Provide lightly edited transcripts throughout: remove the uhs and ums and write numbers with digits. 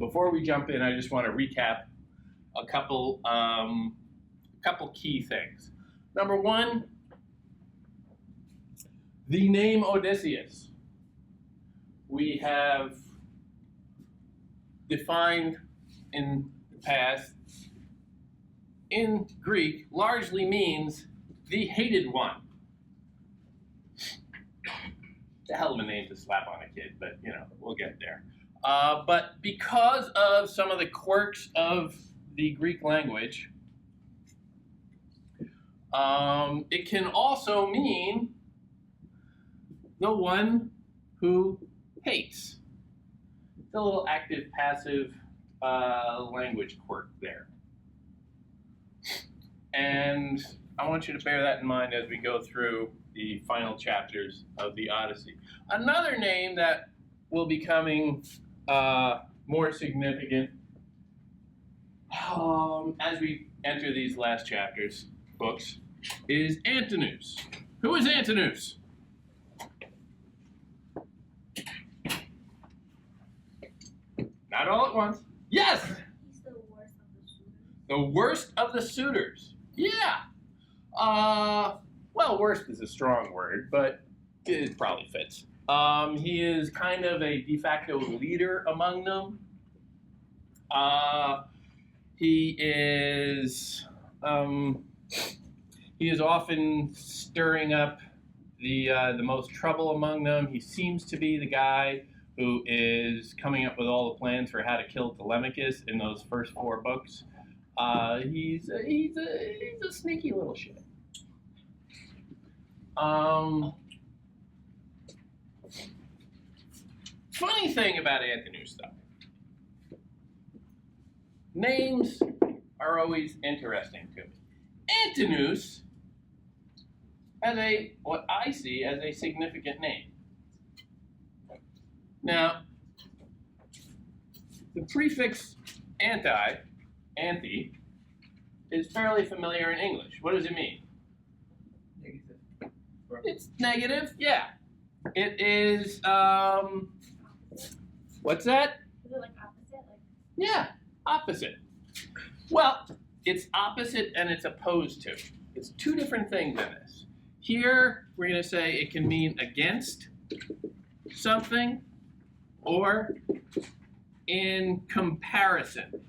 before we jump in, I just want to recap a couple key things. Number one, the name Odysseus. We have defined in the past, in Greek, largely means the hated one. The hell of a name to slap on a kid, but you know, we'll get there. But because of some of the quirks of the Greek language, it can also mean the one who hates. It's a little active-passive language quirk there. And I want you to bear that in mind as we go through the final chapters of the Odyssey. Another name that will be becoming more significant as we enter these last chapters, books, is Antinous. Who is Antinous? Not all at once. Yes! He's the worst of the suitors. The worst of the suitors. Yeah. Well, worst is a strong word, but it probably fits. He is kind of a de facto leader among them. He is often stirring up the most trouble among them. He seems to be the guy who is coming up with all the plans for how to kill Telemachus in those first 4 books. He's a sneaky little shit. Funny thing about Antinous, though, names are always interesting to me. Antinous has what I see as a significant name. Now, the prefix anti, is fairly familiar in English. What does it mean? Negative. It's negative, yeah. It is, what's that? Is it like opposite? Yeah, opposite. Well, it's opposite and it's opposed to. It's 2 different things in this. Here, we're going to say it can mean against something or in comparison.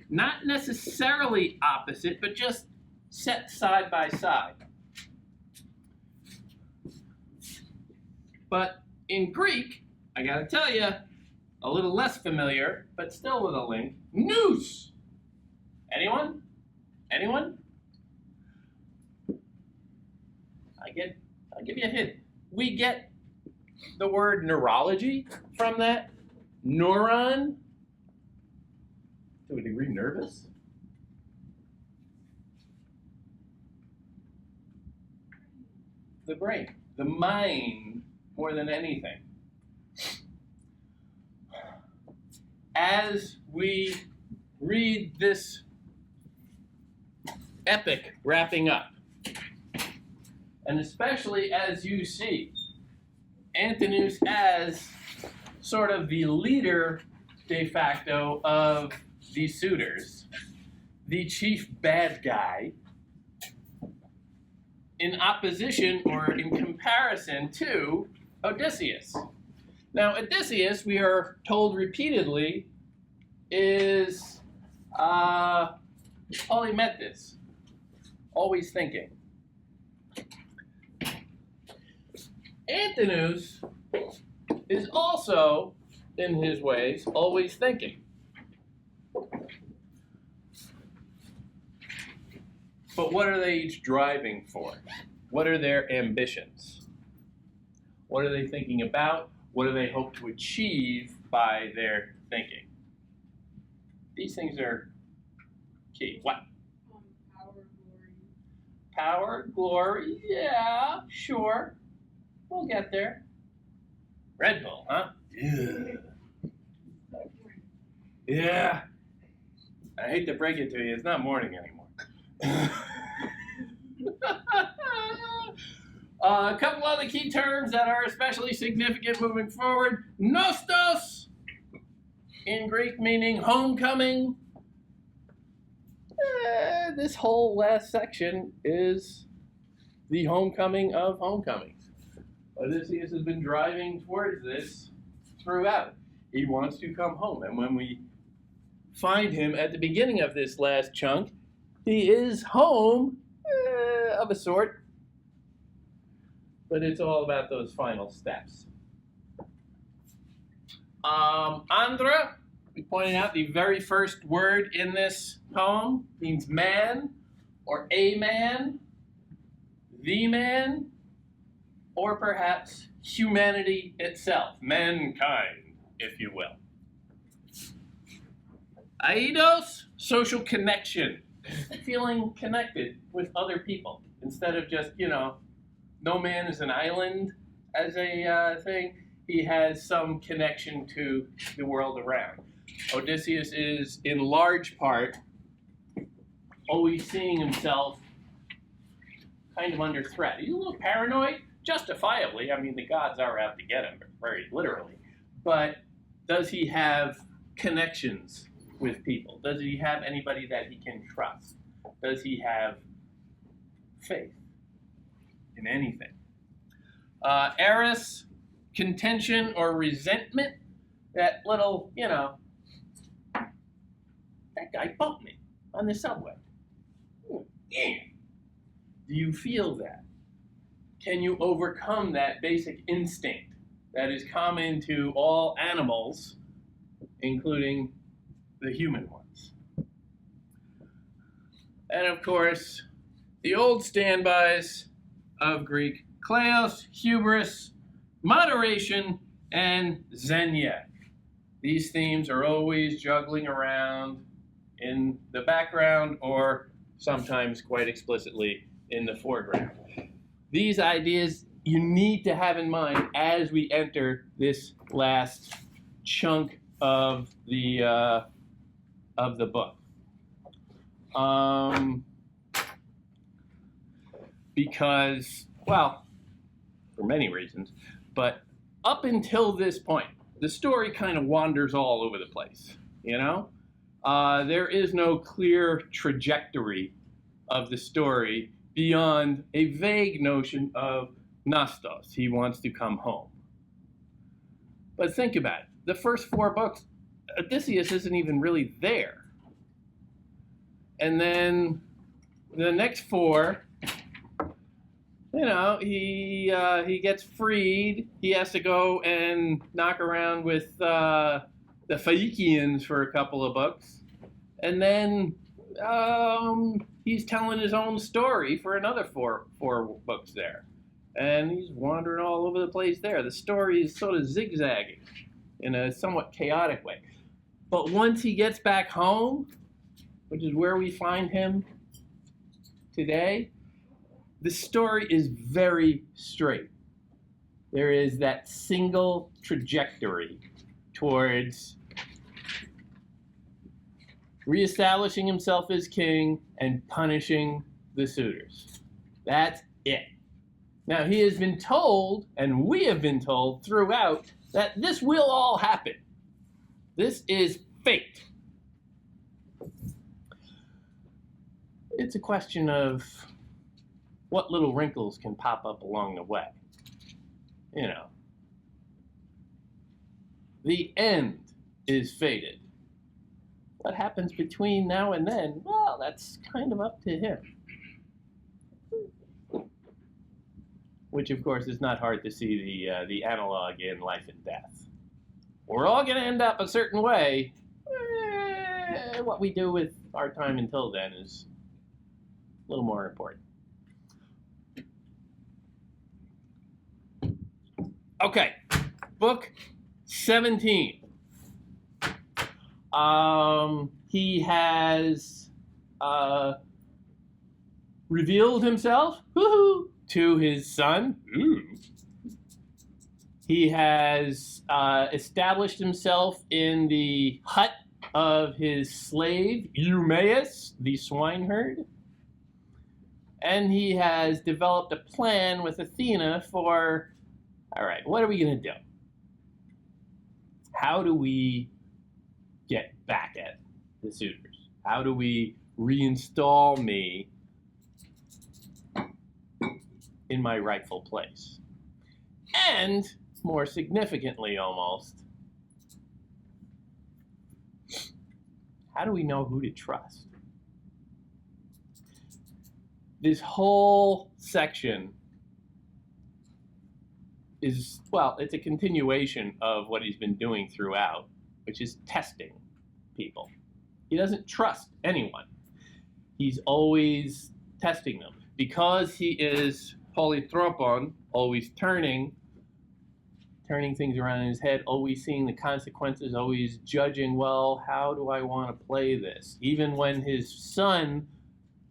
Not necessarily opposite, but just set side by side. But in Greek, I gotta tell you, a little less familiar, but still with a link, nous. Anyone? Anyone? I'll give you a hint. We get the word neurology from that. Neuron, to a degree, nervous. The brain, the mind, more than anything. As we read this epic wrapping up, and especially as you see Antinous as sort of the leader de facto of the suitors, the chief bad guy, in opposition or in comparison to Odysseus. Now, Odysseus, we are told repeatedly, is polymetis, always thinking. Antinous is also, in his ways, always thinking. But what are they each driving for? What are their ambitions? What are they thinking about? What do they hope to achieve by their thinking? These things are key. What? Power, glory. Power, glory, yeah, sure. We'll get there. Red Bull, huh? Yeah. Yeah. I hate to break it to you, it's not morning anymore. A couple other key terms that are especially significant moving forward. Nostos in Greek meaning homecoming. This whole last section is the homecoming of homecomings. Odysseus has been driving towards this throughout. He wants to come home. And when we find him at the beginning of this last chunk, he is home of a sort. But it's all about those final steps. Andra, we pointed out the very first word in this poem means man, or a man, the man, or perhaps humanity itself, mankind, if you will. Aidos, social connection, feeling connected with other people instead of just, no man is an island as a thing. He has some connection to the world around. Odysseus is, in large part, always seeing himself kind of under threat. He's a little paranoid, justifiably. I mean, the gods are out to get him, very literally. But does he have connections with people? Does he have anybody that he can trust? Does he have faith in anything? Eris, contention or resentment, that little, that guy bumped me on the subway. Yeah. Do you feel that? Can you overcome that basic instinct that is common to all animals, including the human ones? And of course, the old standbys of Greek: kleos, hubris, moderation, and xenia. These themes are always juggling around in the background or sometimes quite explicitly in the foreground. These ideas you need to have in mind as we enter this last chunk of the book. Because, well, for many reasons, but up until this point, the story kind of wanders all over the place, There is no clear trajectory of the story beyond a vague notion of Nastos. He wants to come home. But think about it. The first 4 books, Odysseus isn't even really there. And then the next 4, he gets freed. He has to go and knock around with the Phaeacians for a couple of books. And then he's telling his own story for another four books there. And he's wandering all over the place there. The story is sort of zigzagging in a somewhat chaotic way. But once he gets back home, which is where we find him today, the story is very straight. There is that single trajectory towards reestablishing himself as king and punishing the suitors. That's it. Now, he has been told, and we have been told throughout, that this will all happen. This is fate. It's a question of what little wrinkles can pop up along the way. The end is fated. What happens between now and then, well, that's kind of up to him. Which, of course, is not hard to see the analog in life and death. We're all going to end up a certain way. What we do with our time until then is a little more important. Okay, book 17. He has revealed himself to his son. He has established himself in the hut of his slave, Maius, the swineherd. And he has developed a plan with Athena for, all right, what are we going to do? How do we get back at the suitors? How do we reinstall me in my rightful place? And more significantly almost, how do we know who to trust? This whole section is, well, it's a continuation of what he's been doing throughout, which is testing people. He doesn't trust anyone. He's always testing them. Because he is polytropon, always turning things around in his head, always seeing the consequences, always judging, well, how do I want to play this? Even when his son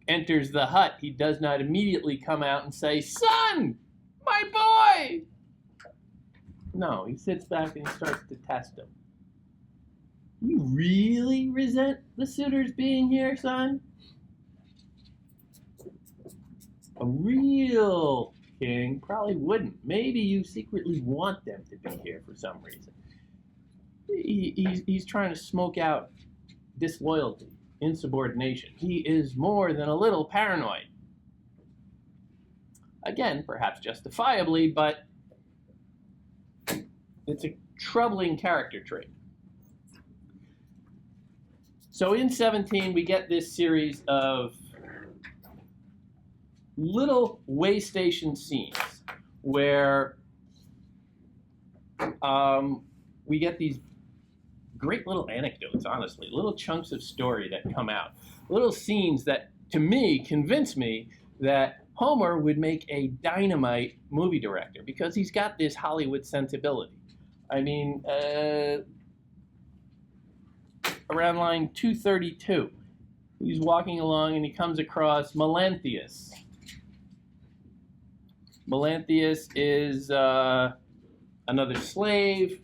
enters the hut, he does not immediately come out and say, "Son, my boy!" No, he sits back and starts to test him. You really resent the suitors being here, son? A real king probably wouldn't. Maybe you secretly want them to be here for some reason. He's trying to smoke out disloyalty, insubordination. He is more than a little paranoid. Again, perhaps justifiably, but it's a troubling character trait. So in 17, we get this series of little way station scenes where we get these great little anecdotes, honestly, little chunks of story that come out, little scenes that, to me, convince me that Homer would make a dynamite movie director because he's got this Hollywood sensibility. I mean, around line 232, he's walking along and he comes across Melanthius. Melanthius is another slave,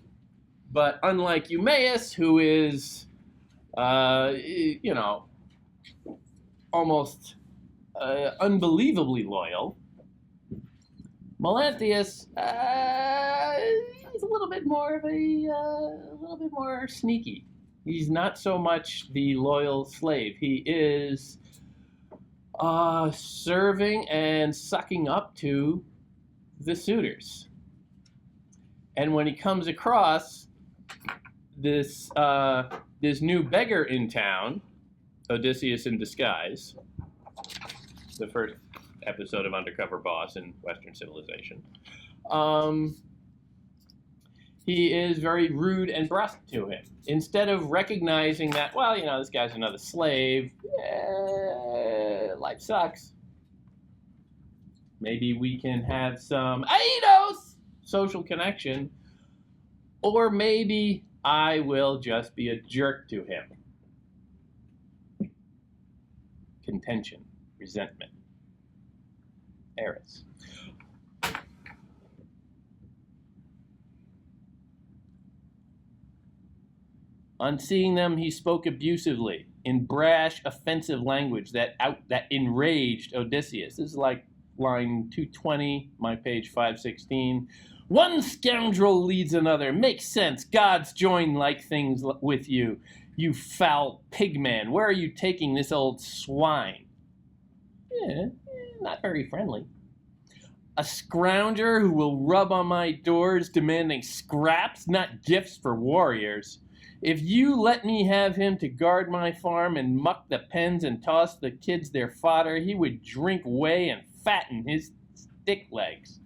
but unlike Maius, who is, almost unbelievably loyal, Melanthius is a little bit more sneaky. He's not so much the loyal slave. He is serving and sucking up to the suitors. And when he comes across this new beggar in town, Odysseus in disguise, the first episode of Undercover Boss in Western civilization, he is very rude and brusque to him. Instead of recognizing that, well, this guy's another slave, life sucks. Maybe we can have some social connection, or maybe I will just be a jerk to him. Contention, resentment, Eris. On seeing them, he spoke abusively, in brash, offensive language that enraged Odysseus. This is like line 220, my page 516. One scoundrel leads another. Makes sense. Gods join like things with you. You foul pigman. Where are you taking this old swine? Not very friendly. A scrounger who will rub on my doors demanding scraps, not gifts for warriors. If you let me have him to guard my farm and muck the pens and toss the kids their fodder, he would drink whey and fatten his stick legs.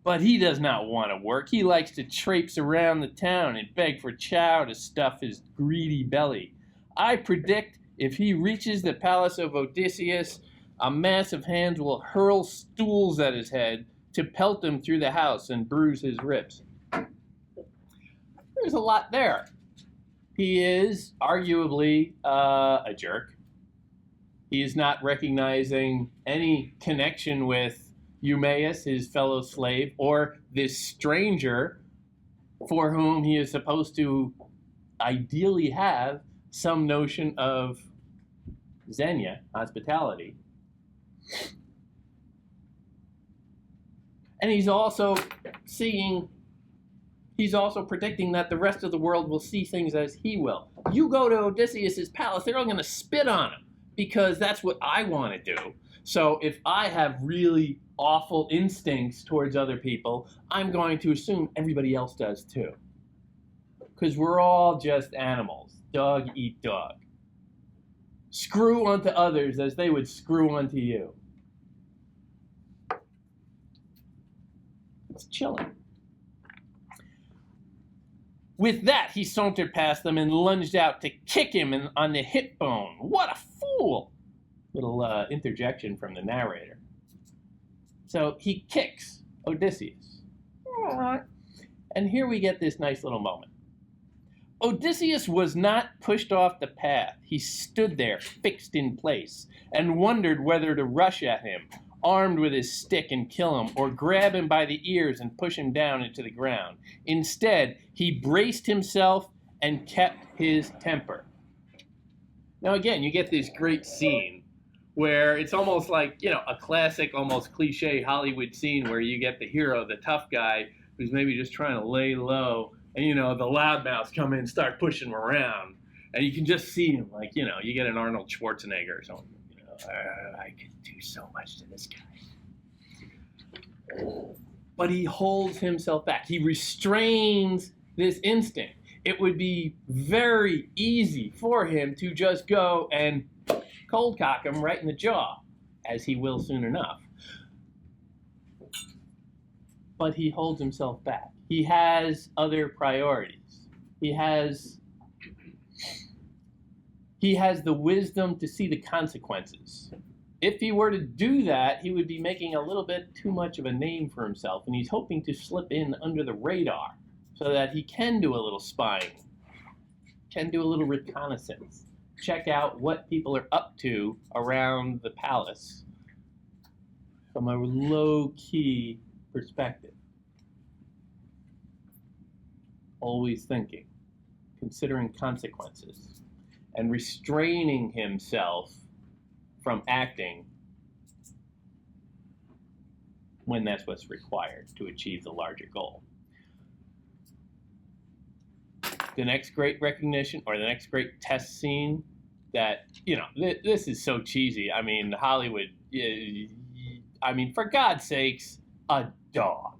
But he does not want to work. He likes to traipse around the town and beg for chow to stuff his greedy belly. I predict if he reaches the palace of Odysseus, a mass of hands will hurl stools at his head to pelt him through the house and bruise his ribs. There's a lot there. He is arguably a jerk. He is not recognizing any connection with Maius, his fellow slave, or this stranger for whom he is supposed to ideally have some notion of xenia, hospitality. And he's also predicting that the rest of the world will see things as he will. you go to Odysseus's palace, they're all going to spit on him because that's what I want to do. So if I have really awful instincts towards other people, I'm going to assume everybody else does too. Because we're all just animals. Dog eat dog. Screw unto others as they would screw unto you. It's chilling. With that, he sauntered past them and lunged out to kick him on the hip bone. What a fool! Little interjection from the narrator. So he kicks Odysseus. And here we get this nice little moment. Odysseus was not pushed off the path. He stood there, fixed in place, and wondered whether to rush at him, armed with his stick, and kill him, or grab him by the ears and push him down into the ground. Instead, he braced himself and kept his temper. Now again, you get this great scene where it's almost like, a classic, almost cliche Hollywood scene where you get the hero, the tough guy, who's maybe just trying to lay low, and the loudmouths come in and start pushing him around. And you can just see him, like, you get an Arnold Schwarzenegger or something. I could do so much to this guy. But he holds himself back. He restrains this instinct. It would be very easy for him to just go and cold cock him right in the jaw, as he will soon enough. But he holds himself back. He has other priorities. He has the wisdom to see the consequences. If he were to do that, he would be making a little bit too much of a name for himself, and he's hoping to slip in under the radar so that he can do a little spying, can do a little reconnaissance, check out what people are up to around the palace from a low-key perspective. Always thinking, considering consequences, and restraining himself from acting when that's what's required to achieve the larger goal. The next great recognition, or the next great test scene that, this is so cheesy. I mean, Hollywood, for God's sakes, a dog.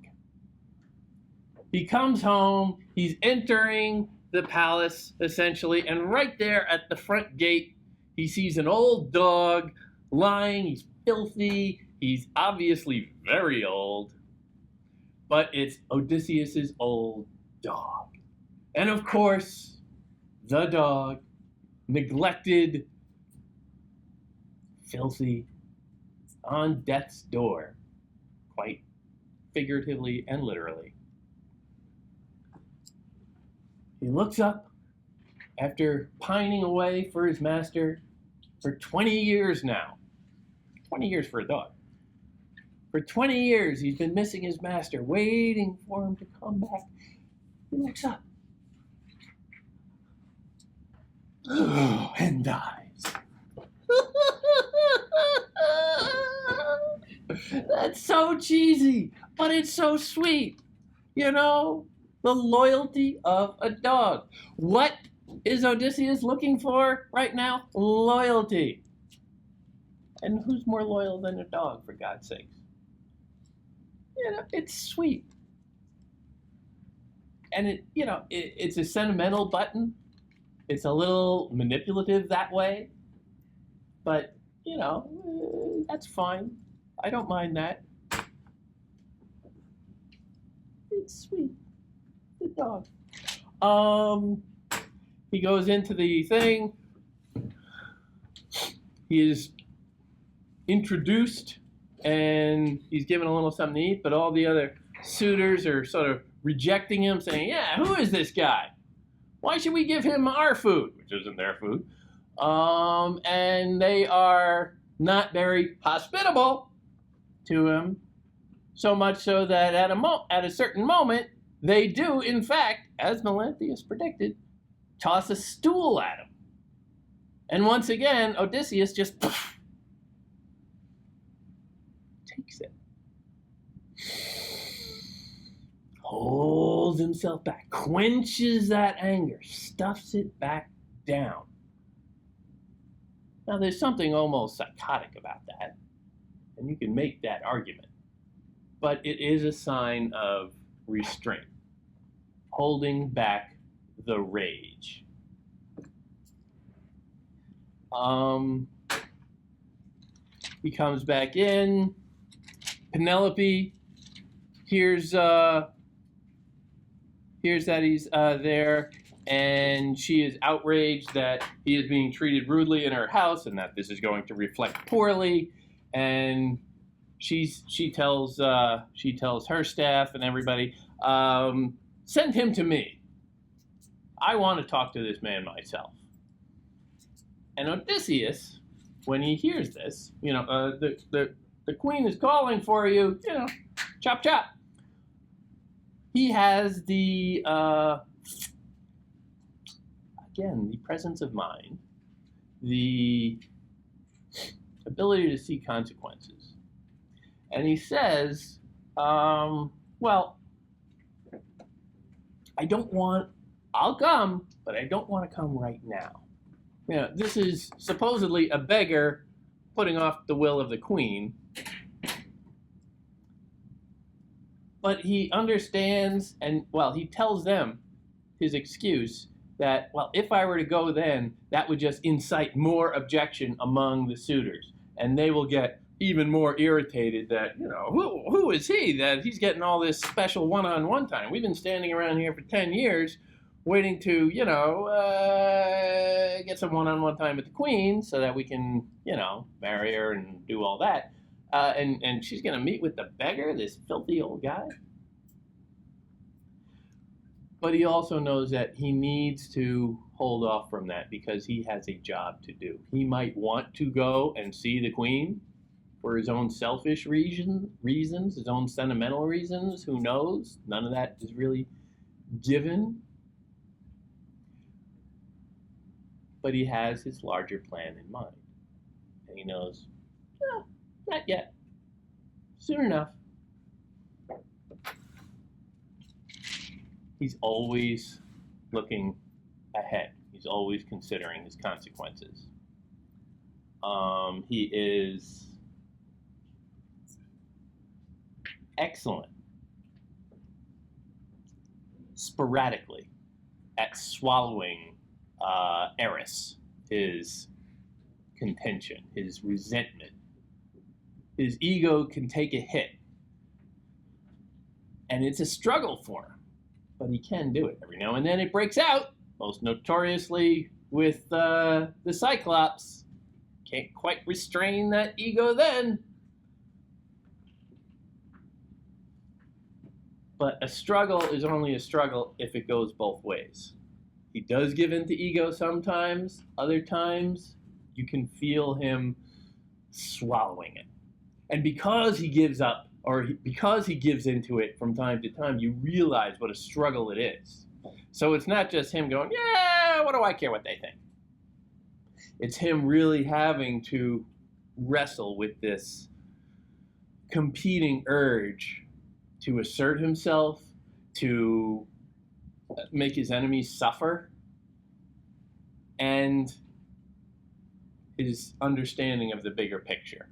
He comes home, he's entering the palace, essentially, and right there at the front gate, he sees an old dog lying. He's filthy. He's obviously very old, but it's Odysseus's old dog. And of course, the dog, neglected, filthy, on death's door, quite figuratively and literally. He looks up after pining away for his master for 20 years now. 20 years for a dog. For 20 years, he's been missing his master, waiting for him to come back. He looks up and dies. That's so cheesy, but it's so sweet. The loyalty of a dog. What is Odysseus looking for right now? Loyalty. And who's more loyal than a dog, for God's sakes? It's sweet. And it's a sentimental button. It's a little manipulative that way. But, that's fine. I don't mind that. It's sweet. The dog. He goes into the thing. He is introduced, and he's given a little something to eat, but all the other suitors are sort of rejecting him, saying, yeah, who is this guy? Why should we give him our food, which isn't their food? And they are not very hospitable to him, so much so that at a certain moment, they do, in fact, as Melanthius predicted, toss a stool at him. And once again, Odysseus just takes it. Holds himself back, quenches that anger, stuffs it back down. Now, there's something almost psychotic about that, and you can make that argument. But it is a sign of restraint, holding back the rage. He comes back in. Penelope hears that he's there, and she is outraged that he is being treated rudely in her house, and that this is going to reflect poorly. And she tells her staff and everybody, send him to me. I want to talk to this man myself. And Odysseus, when he hears this, the queen is calling for you, chop chop. He has the presence of mind, the ability to see consequences. And he says, I'll come, but I don't want to come right now. This is supposedly a beggar putting off the will of the queen. But he understands, and he tells them his excuse that, if I were to go then, that would just incite more objection among the suitors. And they will get even more irritated that, who is he that he's getting all this special one-on-one time? We've been standing around here for 10 years waiting to, get some one-on-one time with the queen so that we can, marry her and do all that. And she's going to meet with the beggar, this filthy old guy. But he also knows that he needs to hold off from that because he has a job to do. He might want to go and see the queen for his own selfish reasons, his own sentimental reasons. Who knows? None of that is really given. But he has his larger plan in mind. And he knows, not yet. Soon enough. He's always looking ahead. He's always considering his consequences. He is excellent, sporadically, at swallowing Eris, his contention, his resentment. His ego can take a hit. And it's a struggle for him. But he can do it. Every now and then it breaks out, most notoriously with the Cyclops. Can't quite restrain that ego then. But a struggle is only a struggle if it goes both ways. He does give in to ego sometimes. Other times, you can feel him swallowing it. And because he gives up, because he gives into it from time to time, you realize what a struggle it is. So it's not just him going, what do I care what they think? It's him really having to wrestle with this competing urge to assert himself, to make his enemies suffer, and his understanding of the bigger picture.